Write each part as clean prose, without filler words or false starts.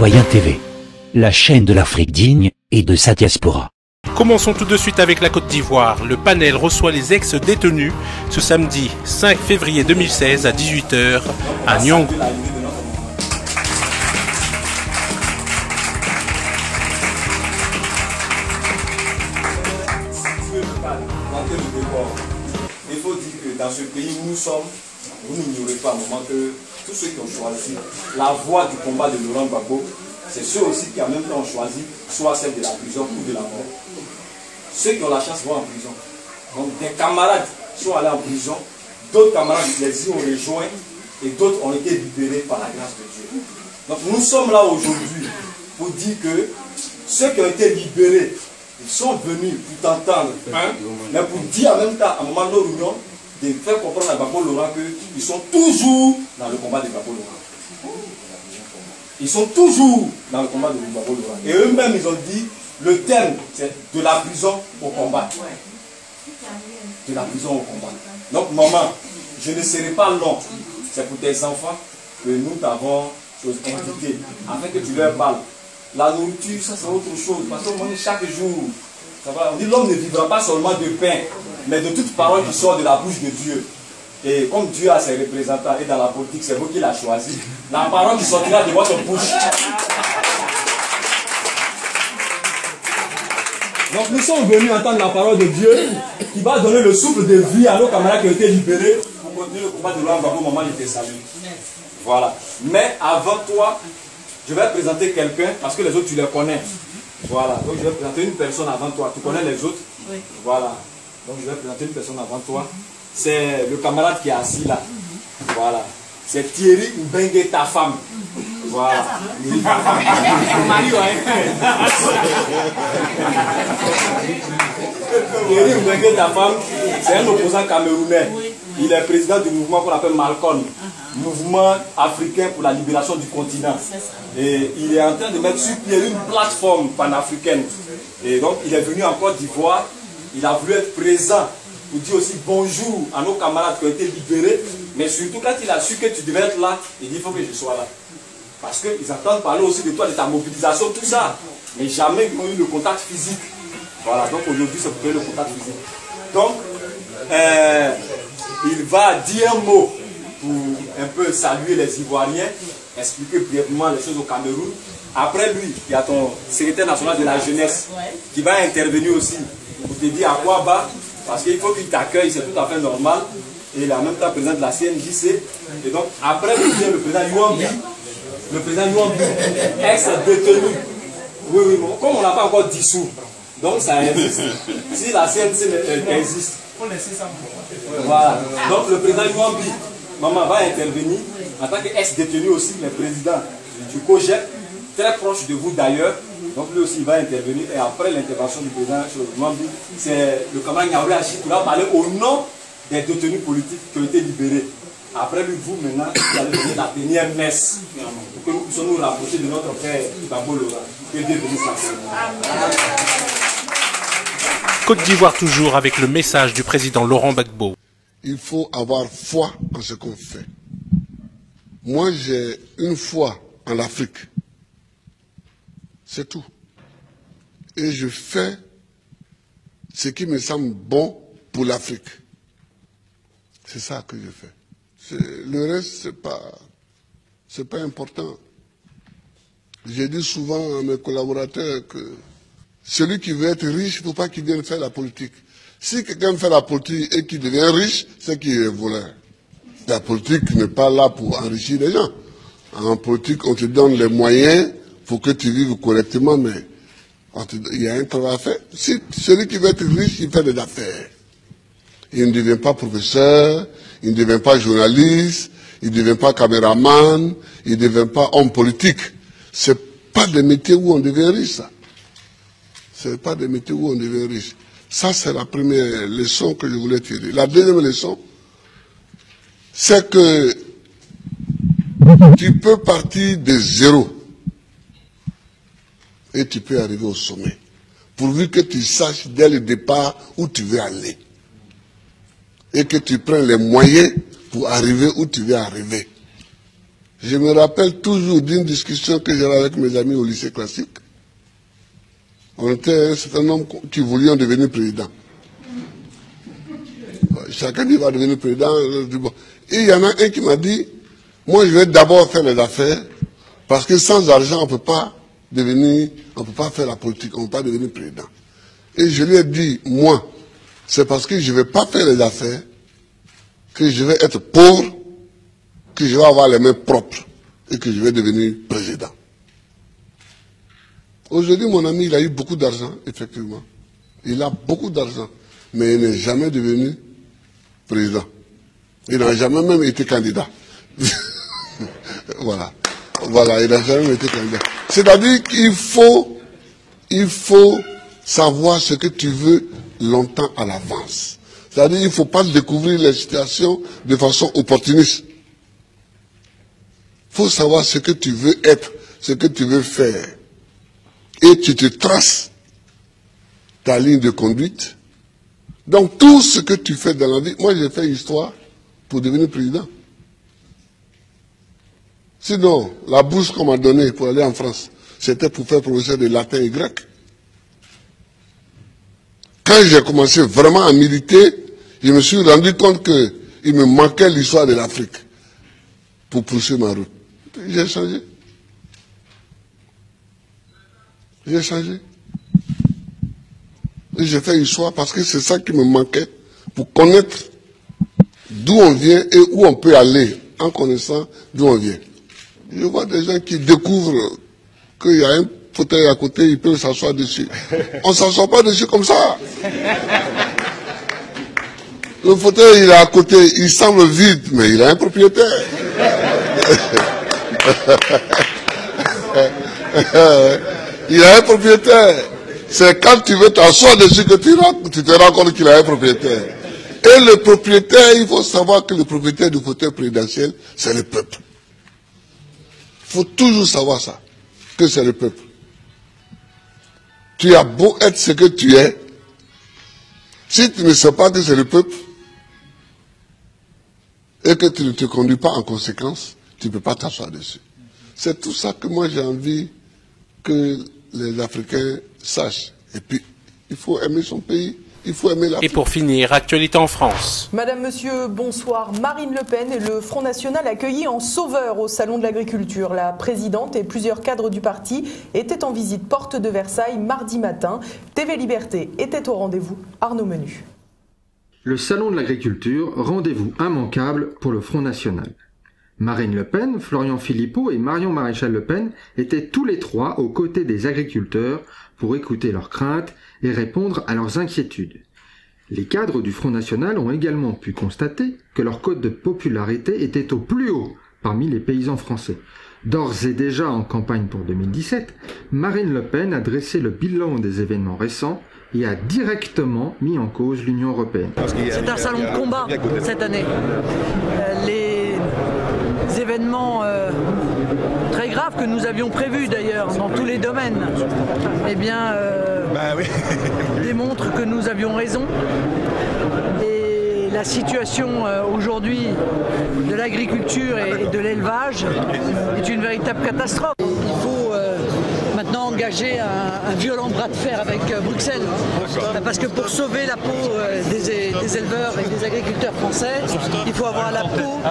Citoyen TV, la chaîne de l'Afrique digne et de sa diaspora. Commençons tout de suite avec la Côte d'Ivoire. Le panel reçoit les ex-détenus ce samedi 5 février 2016 à 18 h à Nyangou. Il faut dire que dans ce pays où nous sommes, vous n'ignorez pas un moment que tous ceux qui ont choisi la voie du combat de Laurent Gbagbo, c'est ceux aussi qui en même temps ont choisi soit celle de la prison ou de la mort. Ceux qui ont la chance vont en prison. Donc des camarades sont allés en prison, d'autres camarades les y ont rejoints et d'autres ont été libérés par la grâce de Dieu. Donc nous sommes là aujourd'hui pour dire que ceux qui ont été libérés, ils sont venus pour t'entendre, mais pour dire en même temps, à un moment de nos réunions, de faire comprendre à Gbagbo Laurent qu'ils sont toujours dans le combat de Gbagbo Laurent. Ils sont toujours dans le combat de Gbagbo Laurent. Et eux-mêmes, ils ont dit, le terme, c'est de la prison au combat. De la prison au combat. Donc, maman, je ne serai pas long. C'est pour tes enfants que nous t'avons invité, afin que tu leur parles. La nourriture, ça c'est autre chose. Parce qu'on mange chaque jour. Ça va. On dit l'homme ne vivra pas seulement de pain, mais de toute parole qui sort de la bouche de Dieu. Et comme Dieu a ses représentants, et dans la politique, c'est vous qui l'avez choisi, la parole qui sortira de votre bouche. Donc nous sommes venus entendre la parole de Dieu qui va donner le souffle de vie à nos camarades qui ont été libérés pour continuer le combat de Laurent Gbagbo au moment de tes saluts. Voilà. Mais avant toi, je vais présenter quelqu'un parce que les autres tu les connais. Voilà. Donc je vais présenter une personne avant toi. Tu connais les autres? Oui. Voilà. Donc je vais présenter une personne avant toi. C'est le camarade qui est assis là. Voilà. C'est Thierry Mbengue, ta femme. Voilà. Thierry Mbengue, ta femme, c'est un opposant camerounais. Il est président du mouvement qu'on appelle Malcon, mouvement africain pour la libération du continent. Et il est en train de mettre sur pied une plateforme panafricaine. Et donc il est venu en Côte d'Ivoire. Il a voulu être présent pour dire aussi bonjour à nos camarades qui ont été libérés. Mais surtout quand il a su que tu devais être là, il dit il faut que je sois là. Parce qu'ils entendent parler aussi de toi, de ta mobilisation, tout ça. Mais jamais ils n'ont eu le contact physique. Voilà, donc aujourd'hui c'est pour eux le contact physique. Donc, il va dire un mot pour un peu saluer les Ivoiriens, expliquer brièvement les choses au Cameroun. Après lui, il y a ton secrétaire national de la jeunesse qui va intervenir aussi pour te dire à quoi bas, parce qu'il faut qu'il t'accueille, c'est tout à fait normal. Et il est en même temps président de la CNJC. Et donc, après, il vient le président Yuambi. Le président Yuambi, ex-détenu. Oui, oui, bon, comme on n'a pas encore dissous, donc ça existe. Si la CNC existe. Voilà. Donc le président Yuambi, maman, va intervenir en tant qu'ex-détenu aussi, le président du COGEP, très proche de vous d'ailleurs. Donc lui aussi il va intervenir. Et après l'intervention du président Yuambi, c'est le camarade Nyaouré Hachi qui va parler au nom des détenus politiques qui ont été libérés. Après lui, vous maintenant, vous allez donner la dernière messe pour que nous puissions nous rapprocher de notre frère Gbagbo Laurent. Que Dieu bénisse la terre. Côte d'Ivoire toujours avec le message du président Laurent Gbagbo. Il faut avoir foi en ce qu'on fait. Moi, j'ai une foi en l'Afrique. C'est tout. Et je fais ce qui me semble bon pour l'Afrique. C'est ça que je fais. Le reste, c'est pas important. J'ai dit souvent à mes collaborateurs que celui qui veut être riche, il ne faut pas qu'il vienne faire la politique. Si quelqu'un fait la politique et qu'il devient riche, c'est qu'il est voleur. La politique n'est pas là pour enrichir les gens. En politique, on te donne les moyens pour que tu vives correctement, mais il y a un travail à faire. Si celui qui veut être riche, il fait des affaires. Il ne devient pas professeur, il ne devient pas journaliste, il ne devient pas caméraman, il ne devient pas homme politique. C'est pas des métiers où on devient riche, ça. C'est pas des métiers où on devient riche. Ça, c'est la première leçon que je voulais tirer. La deuxième leçon, c'est que tu peux partir de zéro et tu peux arriver au sommet. Pourvu que tu saches dès le départ où tu veux aller. Et que tu prennes les moyens pour arriver où tu veux arriver. Je me rappelle toujours d'une discussion que j'avais avec mes amis au lycée classique. On était un certain nombre qui voulions devenir président. Chacun dit va devenir président. Et il y en a un qui m'a dit, moi je vais d'abord faire les affaires, parce que sans argent on ne peut pas faire la politique, on ne peut pas devenir président. Et je lui ai dit, moi, c'est parce que je ne vais pas faire les affaires, que je vais être pauvre, que je vais avoir les mains propres et que je vais devenir président. Aujourd'hui, mon ami, il a eu beaucoup d'argent, effectivement. Il a beaucoup d'argent, mais il n'est jamais devenu président. Il n'a jamais même été candidat. Voilà, il n'a jamais été candidat. C'est-à-dire qu'il faut savoir ce que tu veux longtemps à l'avance. C'est-à-dire qu'il ne faut pas découvrir les situations de façon opportuniste. Il faut savoir ce que tu veux être, ce que tu veux faire. Et tu te traces ta ligne de conduite. Donc tout ce que tu fais dans la vie, moi j'ai fait histoire pour devenir président. Sinon, la bourse qu'on m'a donnée pour aller en France, c'était pour faire professeur de latin et grec. Quand j'ai commencé vraiment à militer, je me suis rendu compte qu'il me manquait l'histoire de l'Afrique pour poursuivre ma route. J'ai changé. J'ai changé. Et j'ai fait histoire parce que c'est ça qui me manquait pour connaître d'où on vient et où on peut aller en connaissant d'où on vient. Je vois des gens qui découvrent qu'il y a un fauteuil à côté, ils peuvent s'asseoir dessus. On ne s'assoit pas dessus comme ça. Le fauteuil, il est à côté, il semble vide, mais il a un propriétaire. Il a un propriétaire. C'est quand tu veux t'asseoir dessus que tu te rends compte qu'il a un propriétaire. Et le propriétaire, il faut savoir que le propriétaire du fauteuil présidentiel, c'est le peuple. Il faut toujours savoir ça, que c'est le peuple. Tu as beau être ce que tu es, si tu ne sais pas que c'est le peuple, et que tu ne te conduis pas en conséquence, tu ne peux pas t'asseoir dessus. C'est tout ça que moi j'ai envie que les Africains sachent. Et puis, il faut aimer son pays, il faut aimer l'Afrique. Et pour finir, actualité en France. Madame, monsieur, bonsoir. Marine Le Pen et le Front National accueillis en sauveur au Salon de l'Agriculture. La présidente et plusieurs cadres du parti étaient en visite porte de Versailles mardi matin. TV Liberté était au rendez-vous. Arnaud Menu. Le Salon de l'Agriculture, rendez-vous immanquable pour le Front National. Marine Le Pen, Florian Philippot et Marion Maréchal Le Pen étaient tous les trois aux côtés des agriculteurs pour écouter leurs craintes et répondre à leurs inquiétudes. Les cadres du Front National ont également pu constater que leur cote de popularité était au plus haut parmi les paysans français. D'ores et déjà en campagne pour 2017, Marine Le Pen a dressé le bilan des événements récents et a directement mis en cause l'Union européenne. C'est un salon de combat cette année. Les événements très graves que nous avions prévus d'ailleurs dans tous les domaines, eh bien, démontrent que nous avions raison. Et la situation aujourd'hui de l'agriculture et de l'élevage est une véritable catastrophe. Il faut maintenant engager un violent bras de fer avec Bruxelles, parce que pour sauver la peau des éleveurs et des agriculteurs français, il faut avoir la peau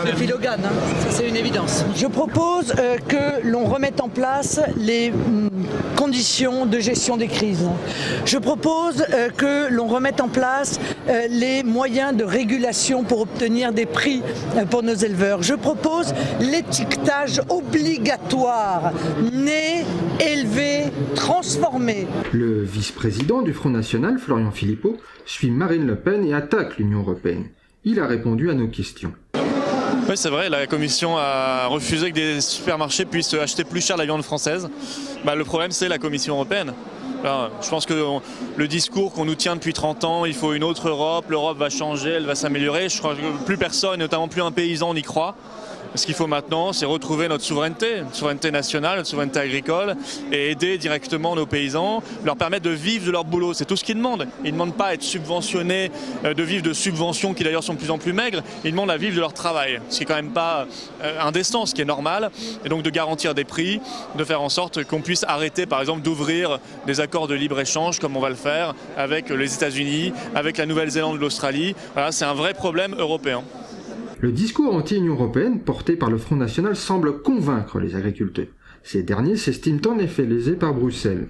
de Phil Hogan, ça c'est une évidence. Je propose que l'on remette en place les conditions de gestion des crises. Je propose que l'on remette en place les moyens de régulation pour obtenir des prix pour nos éleveurs. Je propose l'étiquetage obligatoire, né, élevé, transformé. Le vice-président du Front National, Florian Philippot, suit Marine Le Pen et attaque l'Union européenne. Il a répondu à nos questions. Oui, c'est vrai, la Commission a refusé que des supermarchés puissent acheter plus cher la viande française. Le problème, c'est la Commission européenne. Alors, je pense que le discours qu'on nous tient depuis 30 ans, il faut une autre Europe, l'Europe va changer, elle va s'améliorer. Je crois que plus personne, notamment plus un paysan, n'y croit. Ce qu'il faut maintenant, c'est retrouver notre souveraineté nationale, notre souveraineté agricole, et aider directement nos paysans, leur permettre de vivre de leur boulot. C'est tout ce qu'ils demandent. Ils ne demandent pas à être subventionnés, de vivre de subventions qui d'ailleurs sont de plus en plus maigres. Ils demandent à vivre de leur travail, ce qui est quand même pas indécent, ce qui est normal. Et donc de garantir des prix, de faire en sorte qu'on puisse arrêter par exemple d'ouvrir des accords de libre-échange comme on va le faire avec les États-Unis, avec la Nouvelle-Zélande, l'Australie. Voilà, c'est un vrai problème européen. Le discours anti-Union européenne porté par le Front National semble convaincre les agriculteurs. Ces derniers s'estiment en effet lésés par Bruxelles.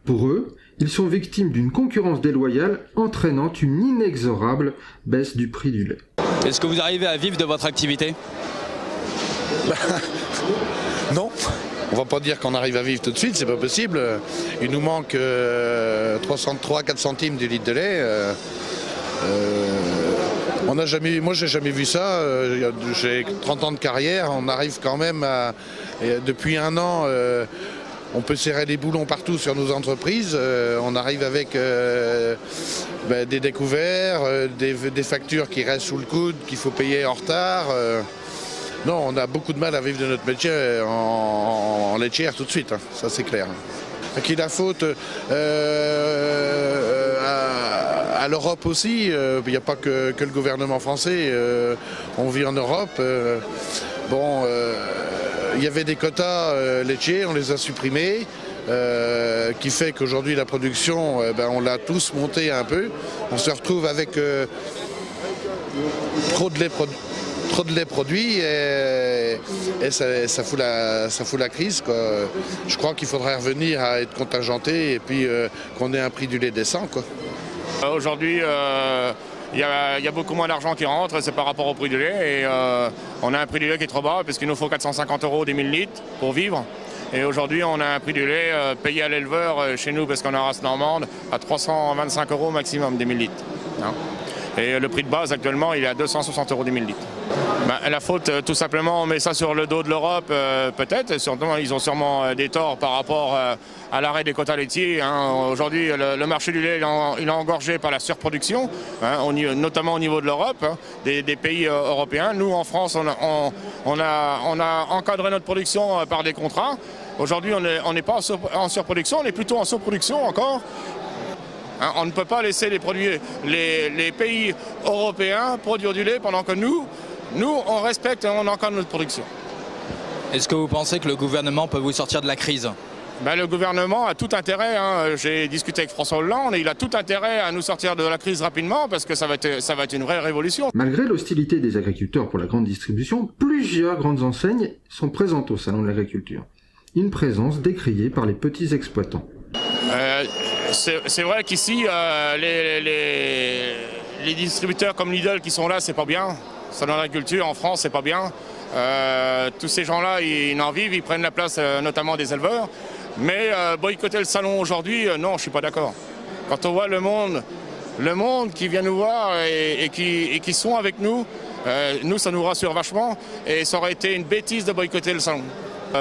Pour eux, ils sont victimes d'une concurrence déloyale entraînant une inexorable baisse du prix du lait. Est-ce que vous arrivez à vivre de votre activité ? Non, on va pas dire qu'on arrive à vivre tout de suite, c'est pas possible. Il nous manque 3-4 centimes du litre de lait. Moi j'ai jamais vu ça, j'ai 30 ans de carrière, on arrive quand même à, depuis un an, on peut serrer les boulons partout sur nos entreprises, on arrive avec des découverts, des factures qui restent sous le coude, qu'il faut payer en retard. Non, on a beaucoup de mal à vivre de notre métier en laitière tout de suite, hein, ça c'est clair. À qui la faute à l'Europe aussi, il n'y a pas que le gouvernement français, on vit en Europe. Il y avait des quotas laitiers, on les a supprimés, qui fait qu'aujourd'hui la production, on l'a tous monté un peu. On se retrouve avec trop de lait produit et ça fout la crise, quoi. Je crois qu'il faudrait revenir à être contingenté et puis qu'on ait un prix du lait décent, quoi. Aujourd'hui, il y a beaucoup moins d'argent qui rentre, c'est par rapport au prix du lait. Et on a un prix du lait qui est trop bas, puisqu'il nous faut 450 € des 1000 litres pour vivre. Et aujourd'hui, on a un prix du lait payé à l'éleveur chez nous, parce qu'on a race normande, à 325 € maximum des 1000 litres. Hein. Et le prix de base actuellement, il est à 260 € des 1000 litres. La faute, tout simplement, on met ça sur le dos de l'Europe, peut-être. Ils ont sûrement des torts par rapport à l'arrêt des quotas laitiers. Hein. Aujourd'hui, le marché du lait, il est engorgé par la surproduction, hein, notamment au niveau de l'Europe, hein, des pays européens. Nous, en France, on a encadré notre production par des contrats. Aujourd'hui, on n'est pas en surproduction, on est plutôt en sous-production encore. Hein, on ne peut pas laisser les pays européens produire du lait pendant que nous, on respecte et on encadre notre production. Est-ce que vous pensez que le gouvernement peut vous sortir de la crise ? Le gouvernement a tout intérêt, hein. J'ai discuté avec François Hollande et il a tout intérêt à nous sortir de la crise rapidement parce que ça va être une vraie révolution. Malgré l'hostilité des agriculteurs pour la grande distribution, plusieurs grandes enseignes sont présentes au Salon de l'Agriculture. Une présence décriée par les petits exploitants. C'est vrai qu'ici, les distributeurs comme Lidl qui sont là, c'est pas bien. Salon de l'Agriculture en France, c'est pas bien. Tous ces gens-là, ils en vivent, ils prennent la place notamment des éleveurs. Mais boycotter le salon aujourd'hui, non, je suis pas d'accord. Quand on voit le monde qui vient nous voir et qui sont avec nous, nous, ça nous rassure vachement. Et ça aurait été une bêtise de boycotter le salon.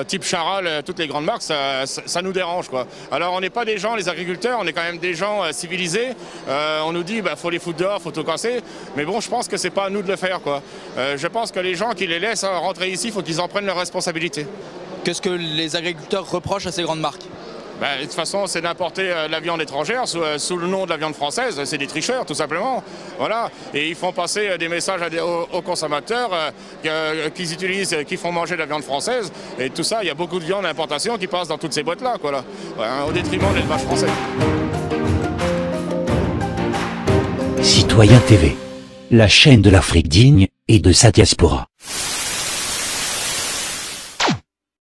Type Charal, toutes les grandes marques, ça nous dérange, quoi. Alors on n'est pas des gens, les agriculteurs, on est quand même des gens civilisés. On nous dit faut les foutre dehors, faut tout casser. Mais bon, je pense que c'est pas à nous de le faire, quoi. Je pense que les gens qui les laissent rentrer ici, il faut qu'ils en prennent leurs responsabilités. Qu'est-ce que les agriculteurs reprochent à ces grandes marques ? De toute façon, c'est d'importer la viande étrangère sous le nom de la viande française. C'est des tricheurs, tout simplement. Voilà. Et ils font passer des messages aux consommateurs qu'ils utilisent, qui font manger de la viande française. Et tout ça, il y a beaucoup de viande d'importation qui passe dans toutes ces boîtes-là, quoi, là. Au détriment de l'élevage français. Citoyen TV, la chaîne de l'Afrique digne et de sa diaspora.